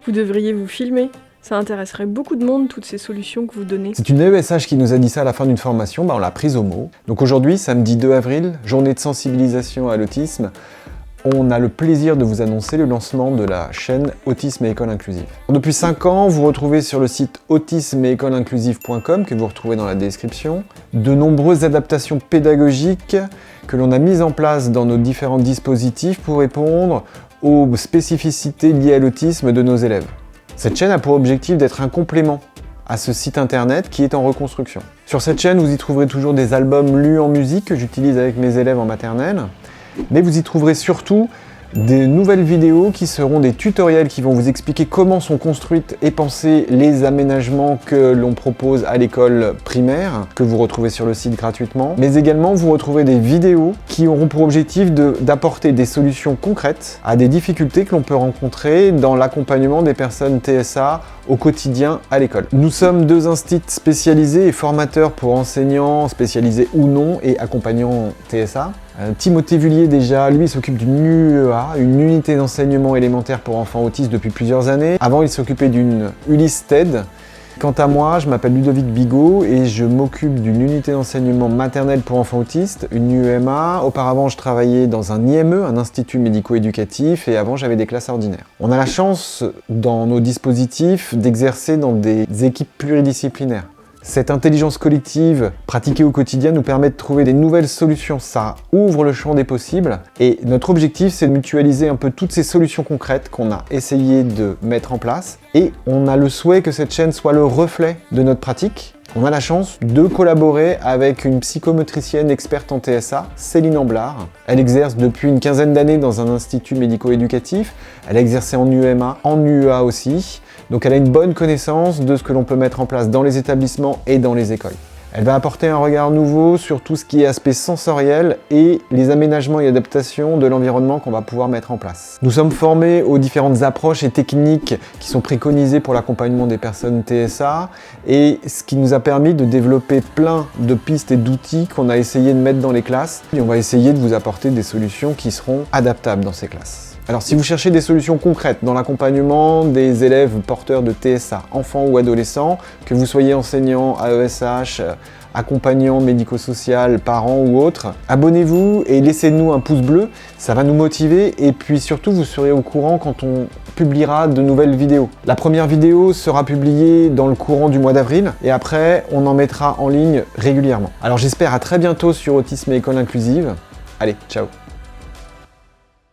Vous devriez vous filmer. Ça intéresserait beaucoup de monde, toutes ces solutions que vous donnez. C'est une ESH qui nous a dit ça à la fin d'une formation, on l'a prise au mot. Donc aujourd'hui, samedi 2 avril, journée de sensibilisation à l'autisme, on a le plaisir de vous annoncer le lancement de la chaîne Autisme et École Inclusive. Depuis 5 ans, vous retrouvez sur le site autismeecoleinclusive.com, que vous retrouvez dans la description, de nombreuses adaptations pédagogiques que l'on a mises en place dans nos différents dispositifs pour répondre aux spécificités liées à l'autisme de nos élèves. Cette chaîne a pour objectif d'être un complément à ce site internet qui est en reconstruction. Sur cette chaîne, vous y trouverez toujours des albums lus en musique que j'utilise avec mes élèves en maternelle, mais vous y trouverez surtout des nouvelles vidéos qui seront des tutoriels qui vont vous expliquer comment sont construites et pensées les aménagements que l'on propose à l'école primaire, que vous retrouvez sur le site gratuitement, mais également vous retrouverez des vidéos qui auront pour objectif d'apporter des solutions concrètes à des difficultés que l'on peut rencontrer dans l'accompagnement des personnes TSA au quotidien à l'école. Nous sommes 2 instituts spécialisés et formateurs pour enseignants spécialisés ou non et accompagnants TSA. Timothée Vullier déjà, lui, s'occupe d'une UEA, une unité d'enseignement élémentaire pour enfants autistes depuis plusieurs années. Avant, il s'occupait d'une Ulysse TED. Quant à moi, je m'appelle Ludovic Bigot et je m'occupe d'une unité d'enseignement maternel pour enfants autistes, une UEMA. Auparavant, je travaillais dans un IME, un institut médico-éducatif, et avant, j'avais des classes ordinaires. On a la chance, dans nos dispositifs, d'exercer dans des équipes pluridisciplinaires. Cette intelligence collective pratiquée au quotidien nous permet de trouver des nouvelles solutions. Ça ouvre le champ des possibles et notre objectif, c'est de mutualiser un peu toutes ces solutions concrètes qu'on a essayé de mettre en place, et on a le souhait que cette chaîne soit le reflet de notre pratique. On a la chance de collaborer avec une psychomotricienne experte en TSA, Céline Amblard. Elle exerce depuis une quinzaine d'années dans un institut médico-éducatif. Elle a exercé en UEMA, en UEA aussi. Donc elle a une bonne connaissance de ce que l'on peut mettre en place dans les établissements et dans les écoles. Elle va apporter un regard nouveau sur tout ce qui est aspect sensoriel et les aménagements et adaptations de l'environnement qu'on va pouvoir mettre en place. Nous sommes formés aux différentes approches et techniques qui sont préconisées pour l'accompagnement des personnes TSA, et ce qui nous a permis de développer plein de pistes et d'outils qu'on a essayé de mettre dans les classes. Et on va essayer de vous apporter des solutions qui seront adaptables dans ces classes. Alors si vous cherchez des solutions concrètes dans l'accompagnement des élèves porteurs de TSA, enfants ou adolescents, que vous soyez enseignant, AESH, accompagnant médico-social, parents ou autres, abonnez-vous et laissez-nous un pouce bleu, ça va nous motiver, et puis surtout vous serez au courant quand on publiera de nouvelles vidéos. La première vidéo sera publiée dans le courant du mois d'avril et après on en mettra en ligne régulièrement. Alors j'espère à très bientôt sur Autisme et École Inclusive. Allez, ciao!